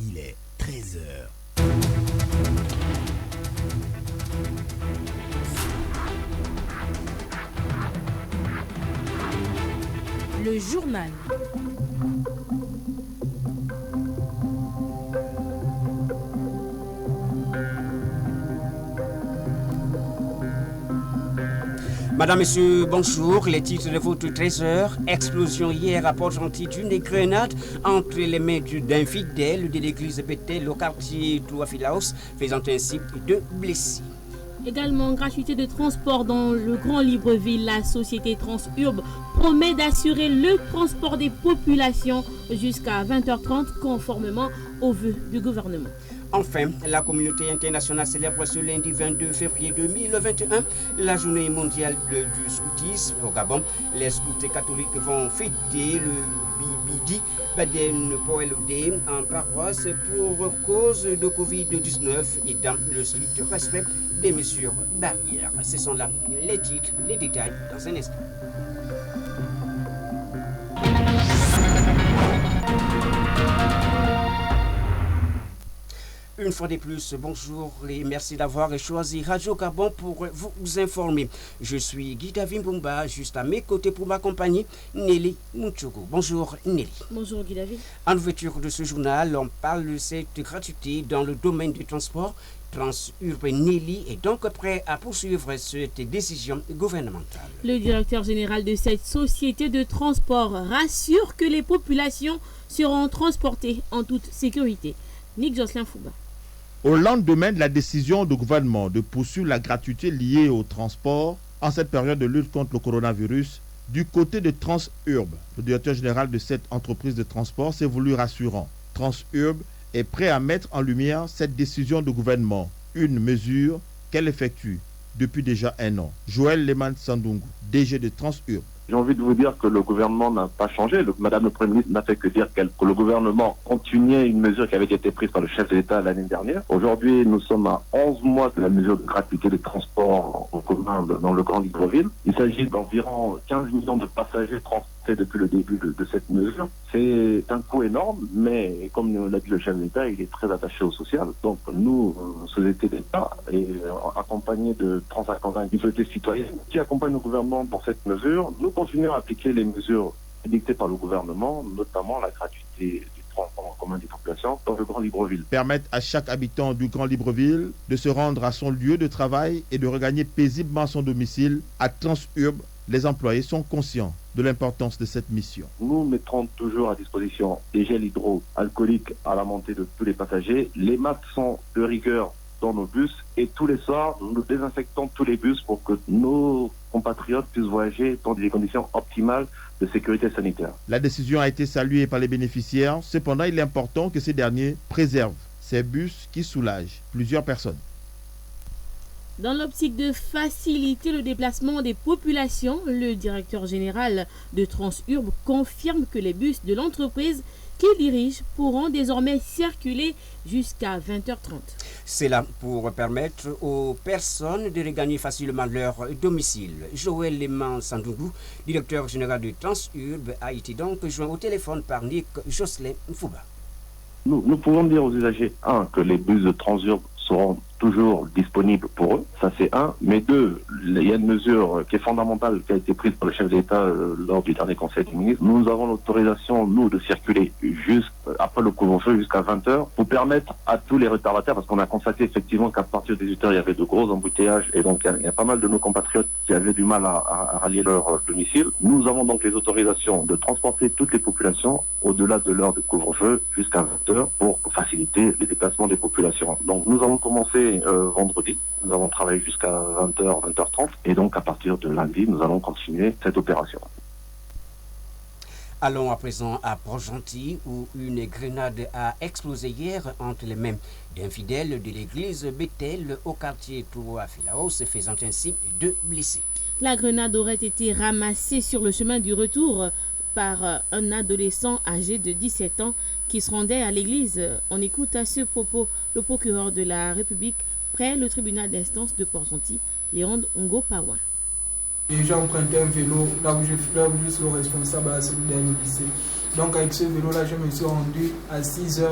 Il est 13 heures. Le journal. Madame, Monsieur, bonjour. Les titres de votre 13h. Explosion hier à Port-Gentil d'une grenade entre les mains d'un fidèle de l'église Bethel au quartier Touafilaos, faisant ainsi 2 blessés. Également, gratuité de transport dans le Grand Libreville. La société Transurb promet d'assurer le transport des populations jusqu'à 20h30 conformément aux vœux du gouvernement. Enfin, la communauté internationale célèbre ce lundi 22 février 2021 la journée mondiale du scoutisme au Gabon. Les scouts catholiques vont fêter le Bibidi Baden Poelodé en paroisse pour cause de Covid-19 et dans le strict respect des mesures barrières. Ce sont là les titres, les détails dans un instant. Une fois de plus, bonjour et merci d'avoir choisi Radio Gabon pour vous informer. Je suis Guy David Mbumba, juste à mes côtés pour m'accompagner, Nelly Mouchogo. Bonjour Nelly. Bonjour Guy David. En ouverture de ce journal, on parle de cette gratuité dans le domaine du transport. Transurb Nelly est donc prêt à poursuivre cette décision gouvernementale. Le directeur général de cette société de transport rassure que les populations seront transportées en toute sécurité. Nick Jocelyn Fouba. Au lendemain de la décision du gouvernement de poursuivre la gratuité liée au transport en cette période de lutte contre le coronavirus, du côté de Transurb, le directeur général de cette entreprise de transport s'est voulu rassurant. Transurb est prêt à mettre en lumière cette décision du gouvernement, une mesure qu'elle effectue depuis déjà 1 an. Joël Leman Sandungu, DG de Transurb. J'ai envie de vous dire que le gouvernement n'a pas changé. Madame le Premier ministre n'a fait que dire que le gouvernement continuait une mesure qui avait été prise par le chef de l'État l'année dernière. Aujourd'hui, nous sommes à 11 mois de la mesure de gratuité des transports en commun dans le Grand Libreville. Il s'agit d'environ 15 millions de passagers transportés depuis le début de cette mesure. C'est un coût énorme, mais comme l'a dit le chef de l'État, il est très attaché au social. Donc nous, société d'État, et accompagnés de 350 sociétés citoyennes qui accompagnent le gouvernement pour cette mesure, nous continuons à appliquer les mesures dictées par le gouvernement, notamment la gratuité du transport en commun des populations dans le Grand Libreville. Permettre à chaque habitant du Grand Libreville de se rendre à son lieu de travail et de regagner paisiblement son domicile. À Transurb, les employés sont conscients de l'importance de cette mission. Nous mettrons toujours à disposition des gels hydroalcooliques à la montée de tous les passagers. Les masques sont de rigueur dans nos bus et tous les soirs, nous désinfectons tous les bus pour que nos compatriotes puissent voyager dans des conditions optimales de sécurité sanitaire. La décision a été saluée par les bénéficiaires. Cependant, il est important que ces derniers préservent ces bus qui soulagent plusieurs personnes. Dans l'optique de faciliter le déplacement des populations, le directeur général de Transurb confirme que les bus de l'entreprise qu'il dirige pourront désormais circuler jusqu'à 20h30. C'est là pour permettre aux personnes de regagner facilement leur domicile. Joël Leman Sandungu, directeur général de Transurb, a été donc joint au téléphone par Nick Jocelyn Fouba. Nous pouvons dire aux usagers, que les bus de Transurb seront toujours disponibles pour eux, ça c'est un. Mais deux, il y a une mesure qui est fondamentale qui a été prise par le chef de l'État lors du dernier conseil des ministres. Nous avons l'autorisation, nous, de circuler après le couvre-feu jusqu'à 20h pour permettre à tous les retardataires, parce qu'on a constaté effectivement qu'à partir des 18h, il y avait de gros embouteillages et donc il y a pas mal de nos compatriotes qui avaient du mal à rallier leur domicile. Nous avons donc les autorisations de transporter toutes les populations au-delà de l'heure de couvre-feu jusqu'à 20h pour faciliter les déplacements des populations. Donc nous avons commencé vendredi. Nous avons travaillé jusqu'à 20h, 20h30 et donc à partir de lundi, nous allons continuer cette opération. Allons à présent à Port-Gentil où une grenade a explosé hier entre les mains d'un fidèle de l'église Bethel au quartier Touafilaos, faisant ainsi 2 blessés. La grenade aurait été ramassée sur le chemin du retour par un adolescent âgé de 17 ans qui se rendait à l'église. On écoute à ce propos le procureur de la République près le tribunal d'instance de Port-Gentil, Léon Ngo Paouin. J'ai emprunté un vélo, là où je suis le responsable à la cellule d'un lycée. Donc avec ce vélo-là, je me suis rendu à 6h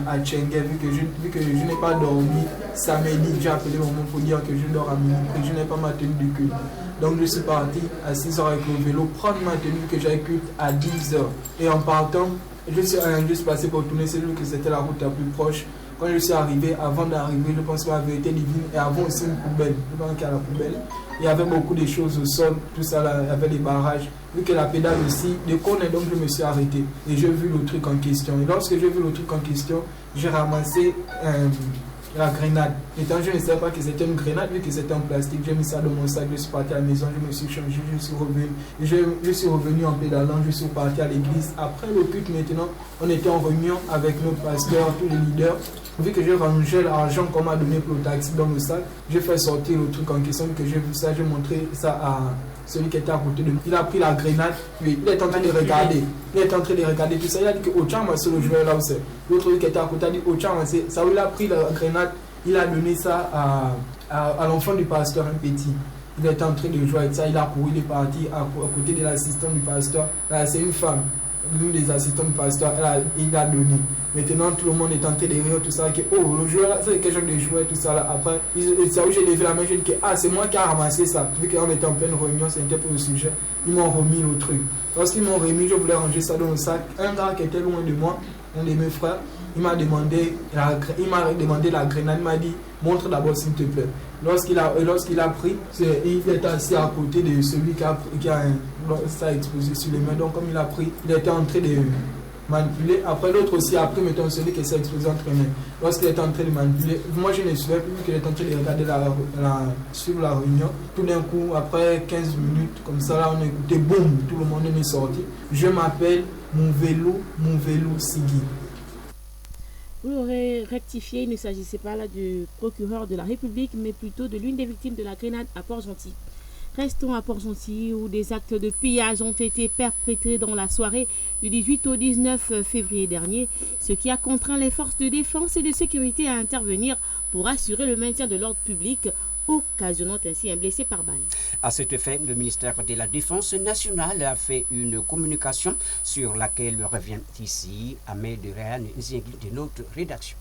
à Tchenguet, vu que je n'ai pas dormi samedi. J'ai appelé maman pour dire que je dors à minuit, que je n'ai pas ma tenue de culte. Donc je suis parti à 6h avec le vélo, prendre ma tenue que j'avais culte à 10h. Et en partant, je suis juste passé pour tourner, c'est lui que c'était la route la plus proche. Quand je suis arrivé, avant d'arriver, je pense que la vérité divine, et avant aussi une poubelle. Je pense qu'il y a la poubelle. Il y avait beaucoup de choses au sol, tout ça là, il y avait des barrages. Vu que la pédale aussi déconne, donc je me suis arrêté. Et j'ai vu le truc en question. Et lorsque j'ai vu le truc en question, j'ai ramassé la grenade. Étant je ne savais pas que c'était une grenade, vu que c'était en plastique, j'ai mis ça dans mon sac, je suis parti à la maison, je me suis changé, je suis revenu. Je suis revenu en pédalant, je suis parti à l'église. Après le culte maintenant, on était en réunion avec notre pasteur, tous les leaders. Vu que j'ai rangé l'argent qu'on m'a donné pour le taxi dans le sac, j'ai fait sortir le truc en question, que j'ai vu ça, j'ai montré ça à celui qui était à côté de moi. Il a pris la grenade, puis il est en train de regarder. Il est en train de regarder tout ça. Il a dit que Ochan, c'est le joueur là où c'est. L'autre qui était à côté a dit Ochan, c'est ça où il a pris la grenade, il a donné ça à l'enfant du pasteur, un petit. Il était en train de jouer avec ça, il a couru, il est parti à côté de l'assistant du pasteur. Là, c'est une femme. L'une des assistants du pasteur, il a donné. Maintenant, tout le monde est en train de rire, tout ça. Que, oh, le joueur là, c'est quelque chose de jouer, tout ça. Là. Après, c'est où j'ai levé la main, j'ai dit que c'est moi qui ai ramassé ça. Vu qu'on était en pleine réunion, c'était pour le sujet. Ils m'ont remis le truc. Lorsqu'ils m'ont remis, je voulais ranger ça dans le sac. Un gars qui était loin de moi, un de mes frères, il m'a demandé la grenade, il m'a dit, montre d'abord s'il te plaît. Lorsqu'il a pris, il était assis à côté de celui qui a ça exposé sur les mains. Donc comme il a pris, il était en train de manipuler. Après l'autre aussi a pris, mettons celui qui s'est exposé entre les mains. Lorsqu'il était en train de manipuler, moi je ne suivais plus, vu qu'il était en train de regarder suivre la réunion. Tout d'un coup, après 15 minutes, comme ça là, on a écouté, boum, tout le monde est sorti. Je m'appelle mon vélo Sigui. Vous l'aurez rectifié, il ne s'agissait pas là du procureur de la République, mais plutôt de l'une des victimes de la grenade à Port-Gentil. Restons à Port-Gentil où des actes de pillage ont été perpétrés dans la soirée du 18 au 19 février dernier, ce qui a contraint les forces de défense et de sécurité à intervenir pour assurer le maintien de l'ordre public, occasionnant ainsi un blessé par balle. À cet effet, le ministère de la Défense nationale a fait une communication sur laquelle revient ici Ahmed Réan de notre rédaction.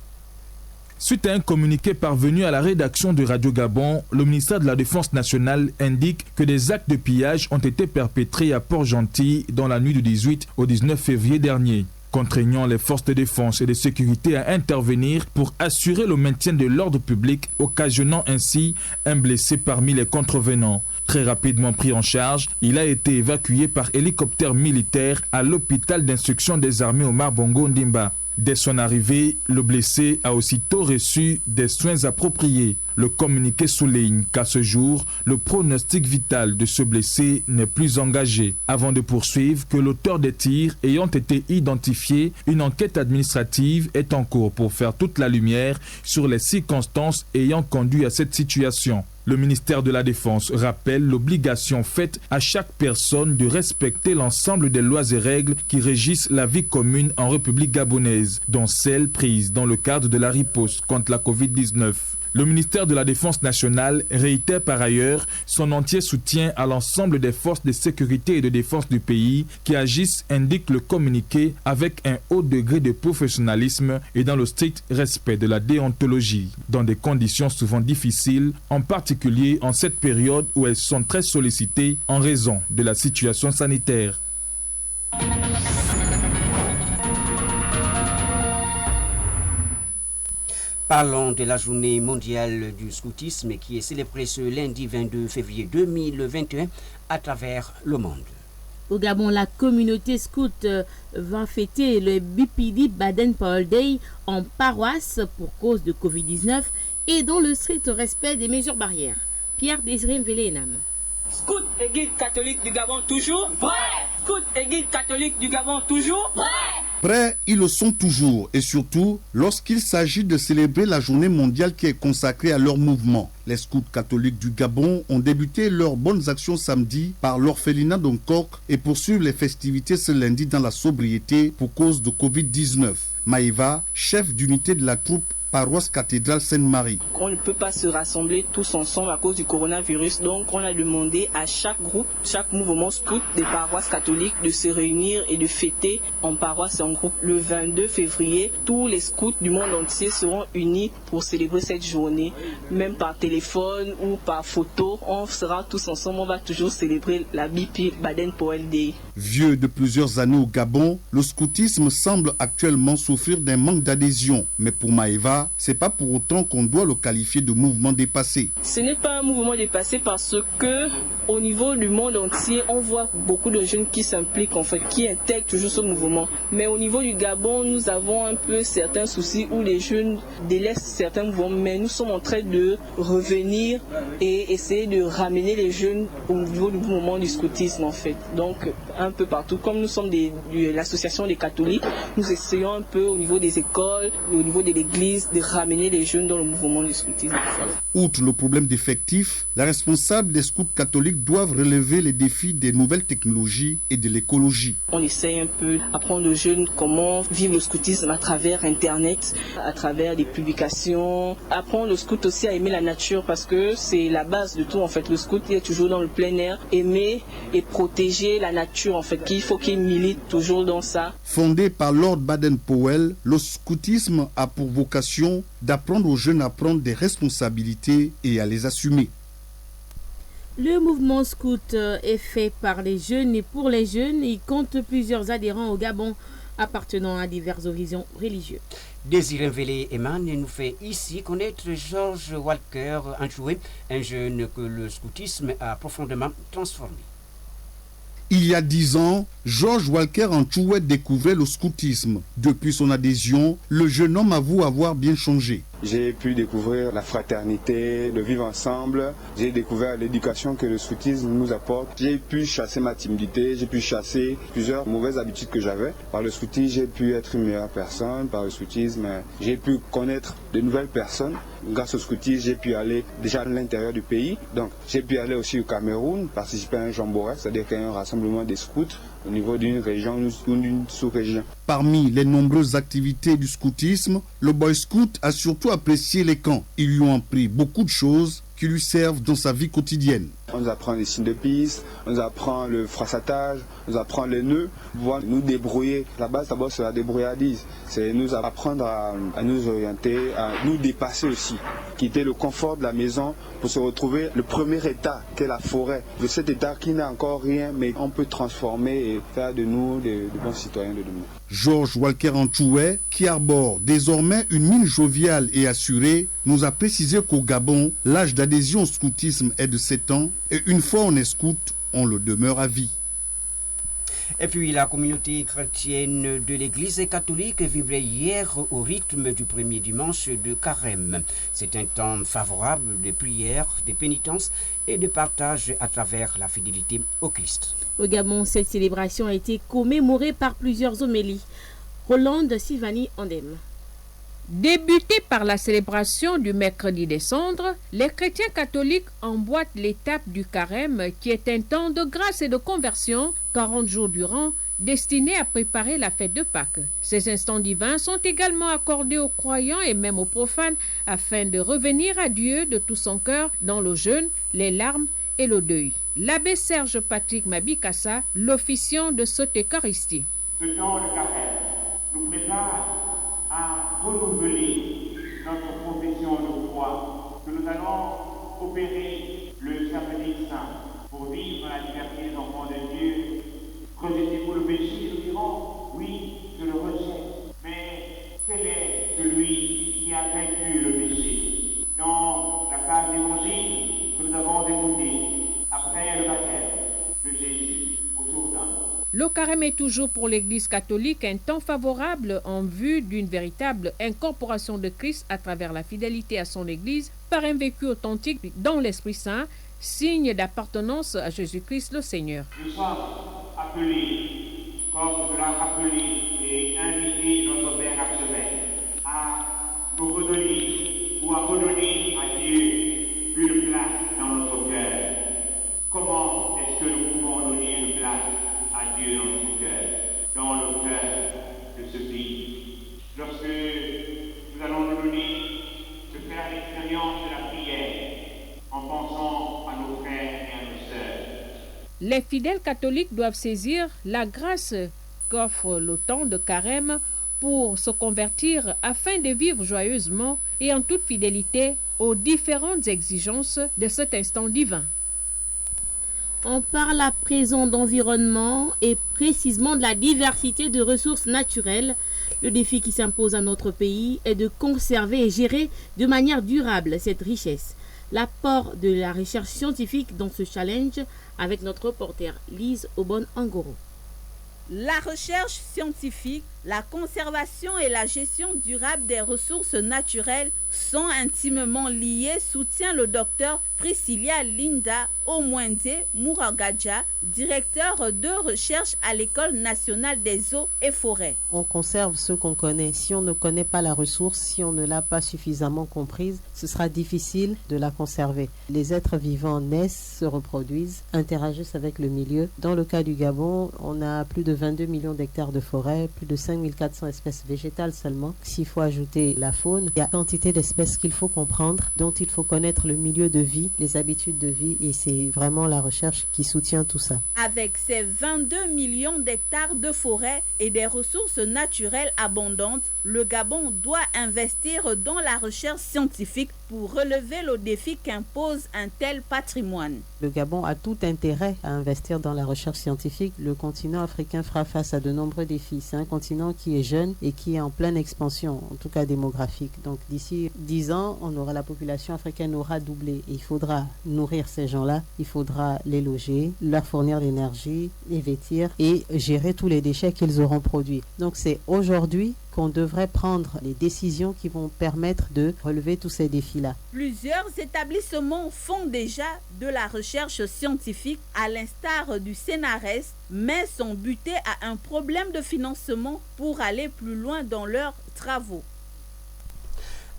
Suite à un communiqué parvenu à la rédaction de Radio Gabon, le ministère de la Défense nationale indique que des actes de pillage ont été perpétrés à Port-Gentil dans la nuit du 18 au 19 février dernier, contraignant les forces de défense et de sécurité à intervenir pour assurer le maintien de l'ordre public, occasionnant ainsi un blessé parmi les contrevenants. Très rapidement pris en charge, il a été évacué par hélicoptère militaire à l'hôpital d'instruction des armées Omar Bongo Ndimba. Dès son arrivée, le blessé a aussitôt reçu des soins appropriés. Le communiqué souligne qu'à ce jour, le pronostic vital de ce blessé n'est plus engagé. Avant de poursuivre que l'auteur des tirs ayant été identifié, une enquête administrative est en cours pour faire toute la lumière sur les circonstances ayant conduit à cette situation. Le ministère de la Défense rappelle l'obligation faite à chaque personne de respecter l'ensemble des lois et règles qui régissent la vie commune en République gabonaise, dont celles prises dans le cadre de la riposte contre la Covid-19. Le ministère de la Défense nationale réitère par ailleurs son entier soutien à l'ensemble des forces de sécurité et de défense du pays qui agissent, indique le communiqué, avec un haut degré de professionnalisme et dans le strict respect de la déontologie, dans des conditions souvent difficiles, en particulier en cette période où elles sont très sollicitées en raison de la situation sanitaire. Parlons de la journée mondiale du scoutisme qui est célébrée ce lundi 22 février 2021 à travers le monde. Au Gabon, la communauté scout va fêter le Bipidi Baden Powell Day en paroisse pour cause de Covid-19 et dans le strict respect des mesures barrières. Pierre Désiré Mvele-Enam. Scout et guide catholique du Gabon toujours prêt. Scout et guide catholique du Gabon toujours prêt. Prêts, ils le sont toujours, et surtout lorsqu'il s'agit de célébrer la journée mondiale qui est consacrée à leur mouvement. Les scouts catholiques du Gabon ont débuté leurs bonnes actions samedi par l'orphelinat d'Onkok et poursuivent les festivités ce lundi dans la sobriété pour cause de Covid-19. Maïva, chef d'unité de la troupe paroisse cathédrale Sainte-Marie. On ne peut pas se rassembler tous ensemble à cause du coronavirus, donc on a demandé à chaque groupe, chaque mouvement scout des paroisses catholiques de se réunir et de fêter en paroisse et en groupe. Le 22 février, tous les scouts du monde entier seront unis pour célébrer cette journée, même par téléphone ou par photo. On sera tous ensemble, on va toujours célébrer la BP Baden Powell Day. Vieux de plusieurs années au Gabon, le scoutisme semble actuellement souffrir d'un manque d'adhésion. Mais pour Maëva, c'est pas pour autant qu'on doit le qualifier de mouvement dépassé. Ce n'est pas un mouvement dépassé parce que au niveau du monde entier, on voit beaucoup de jeunes qui s'impliquent, en fait, qui intègrent toujours ce mouvement. Mais au niveau du Gabon, nous avons un peu certains soucis où les jeunes délaissent certains mouvements. Mais nous sommes en train de revenir et essayer de ramener les jeunes au niveau du mouvement du scoutisme, en fait. Donc, un peu partout. Comme nous sommes de l'association des catholiques, nous essayons un peu au niveau des écoles, au niveau de l'église, de ramener les jeunes dans le mouvement du scoutisme. Outre le problème d'effectifs, les responsables des scouts catholiques doivent relever les défis des nouvelles technologies et de l'écologie. On essaye un peu d'apprendre aux jeunes comment vivre le scoutisme à travers Internet, à travers des publications. Apprendre le scout aussi à aimer la nature parce que c'est la base de tout, en fait. Le scout est toujours dans le plein air, aimer et protéger la nature, en fait, qu'il faut qu'il milite toujours dans ça. Fondé par Lord Baden-Powell, le scoutisme a pour vocation d'apprendre aux jeunes à prendre des responsabilités et à les assumer. Le mouvement scout est fait par les jeunes et pour les jeunes. Il compte plusieurs adhérents au Gabon appartenant à divers horizons religieux. Désiré Vélé Eman nous fait ici connaître Georges Walker Anchoué, un jeune que le scoutisme a profondément transformé. Il y a 10 ans, Georges Walker Anchoué découvrait le scoutisme. Depuis son adhésion, le jeune homme avoue avoir bien changé. J'ai pu découvrir la fraternité, le vivre ensemble. J'ai découvert l'éducation que le scoutisme nous apporte. J'ai pu chasser ma timidité, j'ai pu chasser plusieurs mauvaises habitudes que j'avais. Par le scoutisme, j'ai pu être une meilleure personne. Par le scoutisme, j'ai pu connaître de nouvelles personnes. Grâce au scoutisme, j'ai pu aller déjà à l'intérieur du pays. Donc, j'ai pu aller aussi au Cameroun, participer à un jamboree, c'est-à-dire qu'il y a un rassemblement des scouts au niveau d'une région ou d'une sous-région. Parmi les nombreuses activités du scoutisme, le Boy Scout a surtout apprécié les camps. Ils lui ont appris beaucoup de choses qui lui servent dans sa vie quotidienne. On nous apprend les signes de piste, on nous apprend le froissatage, on nous apprend les nœuds, pouvoir nous débrouiller. La base d'abord c'est la débrouillardise, c'est nous apprendre à nous orienter, à nous dépasser aussi, quitter le confort de la maison pour se retrouver le premier état qu'est la forêt. De cet état qui n'a encore rien, mais on peut transformer et faire de nous de bons citoyens de demain. Georges Walker Anchoué, qui arbore désormais une mine joviale et assurée, nous a précisé qu'au Gabon, l'âge d'adhésion au scoutisme est de 7 ans et une fois on est scout, on le demeure à vie. Et puis la communauté chrétienne de l'église catholique vibrait hier au rythme du premier dimanche de Carême. C'est un temps favorable de prière, de pénitence et de partage à travers la fidélité au Christ. Au Gabon, cette célébration a été commémorée par plusieurs homélies. Rolande Sylvanie Andem. Débuté par la célébration du mercredi des cendres, les chrétiens catholiques emboîtent l'étape du carême qui est un temps de grâce et de conversion, 40 jours durant, destiné à préparer la fête de Pâques. Ces instants divins sont également accordés aux croyants et même aux profanes afin de revenir à Dieu de tout son cœur dans le jeûne, les larmes et le deuil. L'abbé Serge Patrick Mabikassa, l'officiant de cette Eucharistie. Ce temps de carême nous prépare à renouveler notre profession de foi que nous allons opérer le samedi saint pour vivre la liberté des enfants de Dieu. Rejetez-vous le péché, nous dirons, oui, je le rejette. Mais quel est celui qui a vaincu le péché? Dans la page d'évangile que nous avons écoutée, après le baptême de Jésus au Jourdain. Le carême est toujours pour l'Église catholique un temps favorable en vue d'une véritable incorporation de Christ à travers la fidélité à son Église par un vécu authentique dans l'Esprit Saint, signe d'appartenance à Jésus-Christ le Seigneur. Nous sommes appelés, comme nous l'a rappelé et invité notre Père archevêque, à nous redonner ou à redonner à Dieu une place dans notre cœur. Comment est-ce que nous pouvons donner une place à Dieu dans notre cœur, dans le cœur de ce pays? Lorsque nous allons nous donner Les fidèles catholiques doivent saisir la grâce qu'offre le temps de carême pour se convertir afin de vivre joyeusement et en toute fidélité aux différentes exigences de cet instant divin. On parle à présent d'environnement et précisément de la diversité de ressources naturelles. Le défi qui s'impose à notre pays est de conserver et gérer de manière durable cette richesse. L'apport de la recherche scientifique dans ce challenge avec notre reporter Lise Obon-Angoro. La recherche scientifique, la conservation et la gestion durable des ressources naturelles sont intimement liées, soutient le docteur Priscilla Linda Omwende Mouragadja, directeur de recherche à l'École nationale des eaux et forêts. On conserve ce qu'on connaît. Si on ne connaît pas la ressource, si on ne l'a pas suffisamment comprise, ce sera difficile de la conserver. Les êtres vivants naissent, se reproduisent, interagissent avec le milieu. Dans le cas du Gabon, on a plus de 22 millions d'hectares de forêt, plus de 5400 espèces végétales seulement. S'il faut ajouter la faune, il y a quantité d'espèces qu'il faut comprendre, dont il faut connaître le milieu de vie, les habitudes de vie, et c'est vraiment la recherche qui soutient tout ça. Avec ses 22 millions d'hectares de forêt et des ressources naturelles abondantes, le Gabon doit investir dans la recherche scientifique pour relever le défi qu'impose un tel patrimoine. Le Gabon a tout intérêt à investir dans la recherche scientifique. Le continent africain fera face à de nombreux défis. C'est un continent qui est jeune et qui est en pleine expansion, en tout cas démographique. Donc d'ici 10 ans, la population africaine aura doublé. Et il faudra nourrir ces gens-là, il faudra les loger, leur fournir l'énergie, les vêtir et gérer tous les déchets qu'ils auront produits. Donc c'est aujourd'hui qu'on devrait prendre les décisions qui vont permettre de relever tous ces défis-là. Plusieurs établissements font déjà de la recherche scientifique à l'instar du CNRS, mais sont butés à un problème de financement pour aller plus loin dans leurs travaux.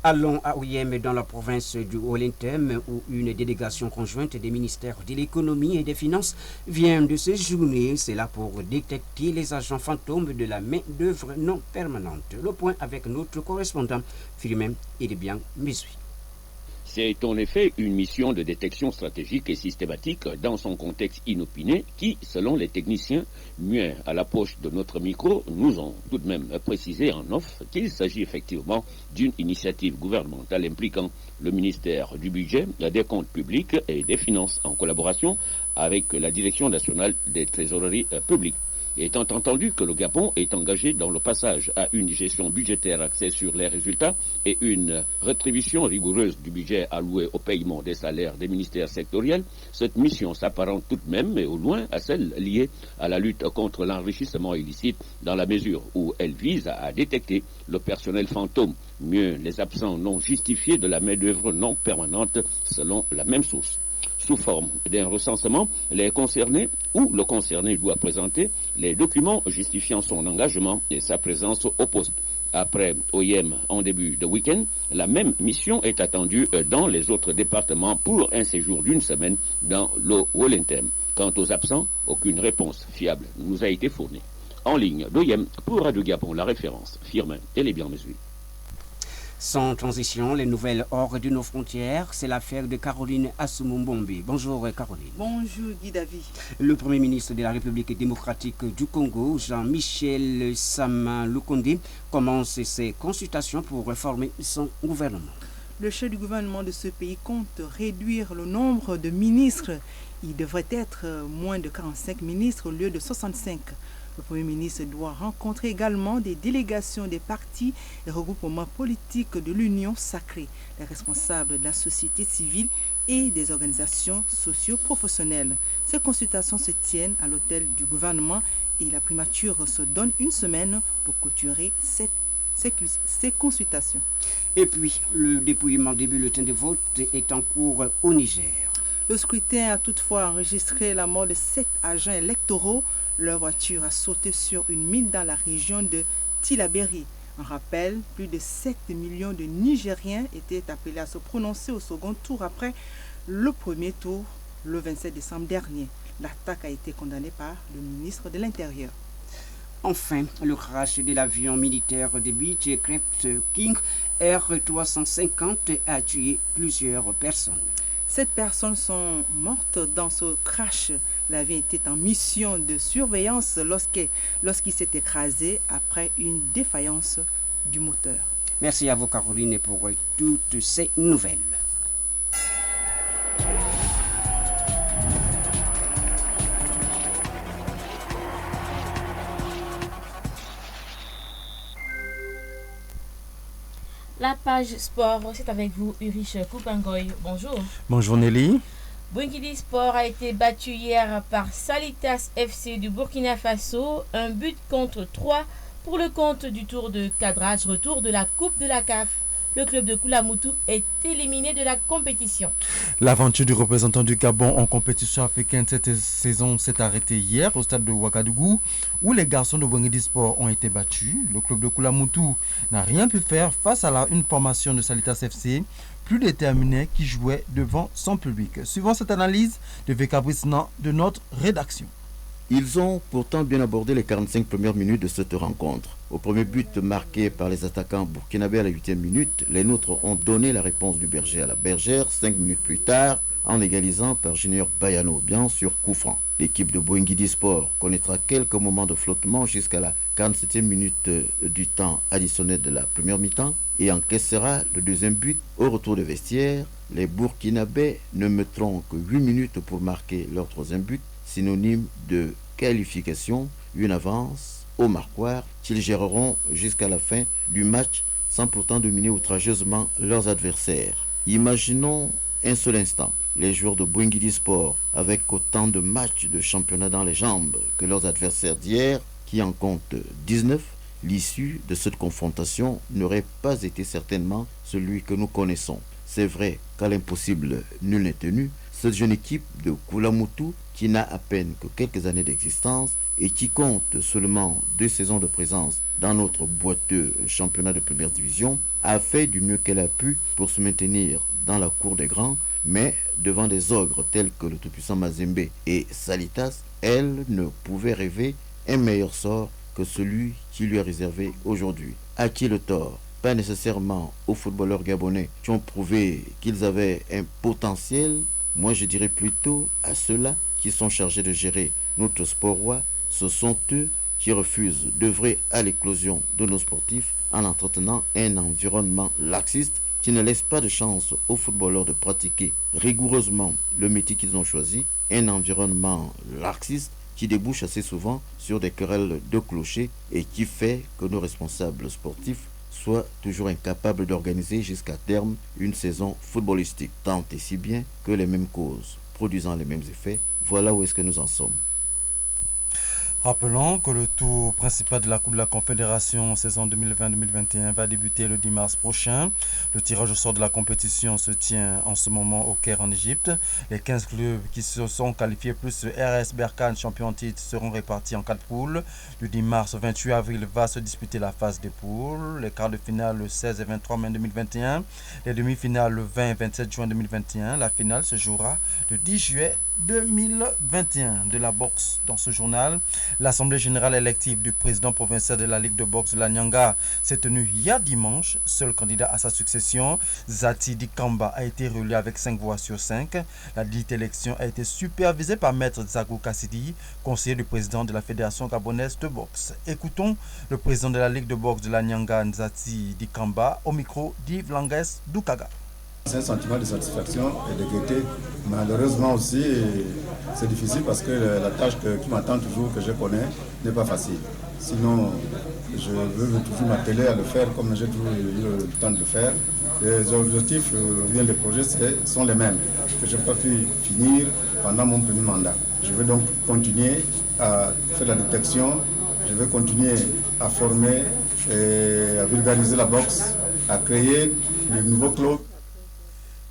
Allons à Oyem dans la province du Haut-Linthème où une délégation conjointe des ministères de l'économie et des finances vient de séjourner. C'est là pour détecter les agents fantômes de la main-d'œuvre non permanente. Le point avec notre correspondant Philomène Edebian Mesui. C'est en effet une mission de détection stratégique et systématique dans son contexte inopiné qui, selon les techniciens, muets à l'approche de notre micro, nous ont tout de même précisé en off qu'il s'agit effectivement d'une initiative gouvernementale impliquant le ministère du Budget, des Comptes publics et des Finances en collaboration avec la Direction nationale des trésoreries publiques. Étant entendu que le Gabon est engagé dans le passage à une gestion budgétaire axée sur les résultats et une rétribution rigoureuse du budget alloué au paiement des salaires des ministères sectoriels, cette mission s'apparente tout de même, mais au loin, à celle liée à la lutte contre l'enrichissement illicite dans la mesure où elle vise à détecter le personnel fantôme, mieux les absents non justifiés de la main-d'œuvre non permanente selon la même source. Sous forme d'un recensement, les concernés ou le concerné doit présenter les documents justifiant son engagement et sa présence au poste. Après Oyem en début de week-end, la même mission est attendue dans les autres départements pour un séjour d'une semaine dans le Haut-Linthème. Quant aux absents, aucune réponse fiable nous a été fournie. En ligne d'Oyem pour Radio Gabon, la référence, Firmin et les bien mesures. Sans transition, les nouvelles hors de nos frontières, c'est l'affaire de Caroline Assoumoubombe. Bonjour Caroline. Bonjour Guy David. Le Premier ministre de la République démocratique du Congo, Jean-Michel Sama Lukonde, commence ses consultations pour réformer son gouvernement. Le chef du gouvernement de ce pays compte réduire le nombre de ministres. Il devrait être moins de 45 ministres au lieu de 65. Le Premier ministre doit rencontrer également des délégations des partis et regroupements politiques de l'Union sacrée, les responsables de la société civile et des organisations socio-professionnelles. Ces consultations se tiennent à l'hôtel du gouvernement et la primature se donne une semaine pour clôturer ces consultations. Et puis, le dépouillement des bulletins de vote est en cours au Niger. Le scrutin a toutefois enregistré la mort de 7 agents électoraux. Leur voiture a sauté sur une mine dans la région de Tillabéri. En rappel, plus de 7 millions de Nigériens étaient appelés à se prononcer au second tour après le premier tour le 27 décembre dernier. L'attaque a été condamnée par le ministre de l'Intérieur. Enfin, le crash de l'avion militaire de Beech Craft King R350 a tué plusieurs personnes. 7 personnes sont mortes dans ce crash. L'avion était en mission de surveillance lorsqu'il s'est écrasé après une défaillance du moteur. Merci à vous, Caroline, pour toutes ces nouvelles. La page sport, c'est avec vous, Urich Koupangoy. Bonjour. Bonjour Nelly. Bwengidi Sport a été battu hier par Salitas FC du Burkina Faso, un but contre 3 pour le compte du tour de cadrage retour de la Coupe de la CAF. Le club de Koulamoutou est éliminé de la compétition. L'aventure du représentant du Gabon en compétition africaine cette saison s'est arrêtée hier au stade de Ouagadougou où les garçons de Bwengidi Sport ont été battus. Le club de Koulamoutou n'a rien pu faire face à une formation de Salitas FC plus déterminée qui jouait devant son public. Suivant cette analyse de Vécabrisnan de notre rédaction. Ils ont pourtant bien abordé les 45 premières minutes de cette rencontre. Au premier but marqué par les attaquants burkinabés à la 8e minute, les nôtres ont donné la réponse du berger à la bergère 5 minutes plus tard en égalisant par Junior Bayano, bien sûr coup franc. L'équipe de Bwengidi Sport connaîtra quelques moments de flottement jusqu'à la 47e minute du temps additionnel de la première mi-temps et encaissera le deuxième but au retour des vestiaires. Les Burkinabés ne mettront que 8 minutes pour marquer leur troisième but, synonyme de qualification, une avance au marquoir qu'ils géreront jusqu'à la fin du match sans pourtant dominer outrageusement leurs adversaires. Imaginons un seul instant les joueurs de Bwengidi Sport avec autant de matchs de championnat dans les jambes que leurs adversaires d'hier qui en comptent 19. L'issue de cette confrontation n'aurait pas été certainement celui que nous connaissons. C'est vrai qu'à l'impossible nul n'est tenu, cette jeune équipe de Koulamoutou qui n'a à peine que quelques années d'existence et qui compte seulement 2 saisons de présence dans notre boiteux championnat de première division, a fait du mieux qu'elle a pu pour se maintenir dans la cour des grands, mais devant des ogres tels que le tout-puissant Mazembe et Salitas, elle ne pouvait rêver un meilleur sort que celui qui lui est réservé aujourd'hui. À qui le tort? Pas nécessairement aux footballeurs gabonais qui ont prouvé qu'ils avaient un potentiel. Moi je dirais plutôt à ceux-là qui sont chargés de gérer notre sport roi. Ce sont eux qui refusent d'œuvrer à l'éclosion de nos sportifs en entretenant un environnement laxiste qui ne laisse pas de chance aux footballeurs de pratiquer rigoureusement le métier qu'ils ont choisi. Un environnement laxiste qui débouche assez souvent sur des querelles de clochers et qui fait que nos responsables sportifs soient toujours incapables d'organiser jusqu'à terme une saison footballistique, tant et si bien que les mêmes causes produisant les mêmes effets. Voilà où est-ce que nous en sommes. Rappelons que le tour principal de la Coupe de la Confédération saison 2020-2021 va débuter le 10 mars prochain. Le tirage au sort de la compétition se tient en ce moment au Caire en Égypte. Les 15 clubs qui se sont qualifiés plus RS Berkane champion en titre seront répartis en 4 poules. Le 10 mars au 28 avril va se disputer la phase des poules. Les quarts de finale le 16 et 23 mai 2021. Les demi-finales le 20 et 27 juin 2021. La finale se jouera le 10 juillet 2021. De la boxe dans ce journal. L'Assemblée générale élective du président provincial de la Ligue de boxe de la Nyanga s'est tenue hier dimanche. Seul candidat à sa succession, Zati Dikamba, a été réélu avec 5 voix sur 5. La dite élection a été supervisée par Maître Zagou Kassidi, conseiller du président de la Fédération gabonaise de boxe. Écoutons le président de la Ligue de boxe de la Nyanga, Zati Dikamba, au micro d'Yves Langes Doukaga. C'est un sentiment de satisfaction et de gaieté. Malheureusement aussi, c'est difficile parce que la tâche qui m'attend toujours, que je connais, n'est pas facile. Sinon, je veux toujours m'atteler à le faire comme j'ai toujours eu le temps de le faire. Les objectifs, bien les projets, sont les mêmes que je n'ai pas pu finir pendant mon premier mandat. Je vais donc continuer à faire la détection, je vais continuer à former et à vulgariser la boxe, à créer de nouveaux clubs.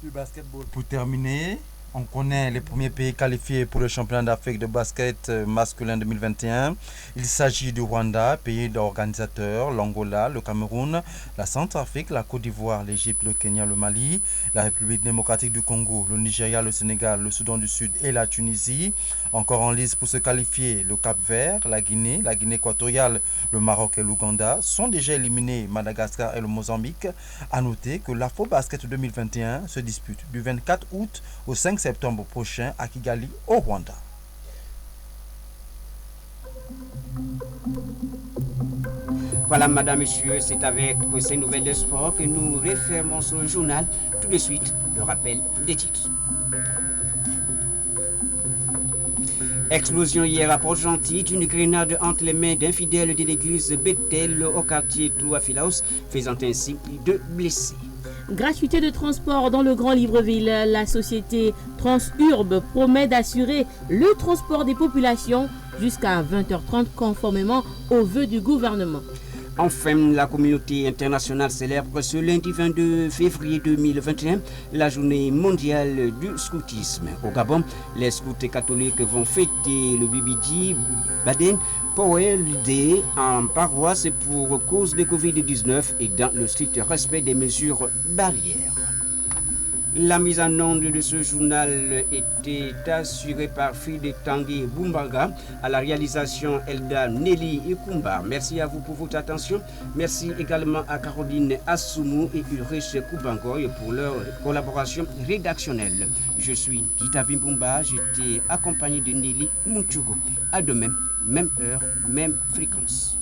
Du basketball. Pour terminer, on connaît les premiers pays qualifiés pour le championnat d'Afrique de basket masculin 2021. Il s'agit du Rwanda, pays d'organisateur, l'Angola, le Cameroun, la Centrafrique, la Côte d'Ivoire, l'Égypte, le Kenya, le Mali, la République démocratique du Congo, le Nigeria, le Sénégal, le Soudan du Sud et la Tunisie. Encore en lice pour se qualifier, le Cap-Vert, la Guinée équatoriale, le Maroc et l'Ouganda sont déjà éliminés, Madagascar et le Mozambique. A noter que l'Afro-Basket 2021 se dispute du 24 août au 5 septembre prochain à Kigali, au Rwanda. Voilà, madame, monsieur, c'est avec ces nouvelles de sport que nous refermons ce journal. Tout de suite, le rappel des titres. Explosion hier à Port-Gentil d'une grenade entre les mains d'infidèles de l'église Bethel au quartier Touafilaos, faisant ainsi 2 blessés. Gratuité de transport dans le Grand Libreville. La société Transurbe promet d'assurer le transport des populations jusqu'à 20h30 conformément aux vœux du gouvernement. Enfin, la communauté internationale célèbre ce lundi 22 février 2021 la journée mondiale du scoutisme. Au Gabon, les scouts catholiques vont fêter le Bibidi Baden Powell Day en paroisse pour cause de Covid-19 et dans le strict respect des mesures barrières. La mise en onde de ce journal était assurée par Fide Tanguy Bumbaga, à la réalisation Elda Nelly Ikumba. Merci à vous pour votre attention. Merci également à Caroline Assoumou et Ulrich Koubangoy pour leur collaboration rédactionnelle. Je suis Gita Vimbumba, j'étais accompagné de Nelly Munchugo. À demain, même heure, même fréquence.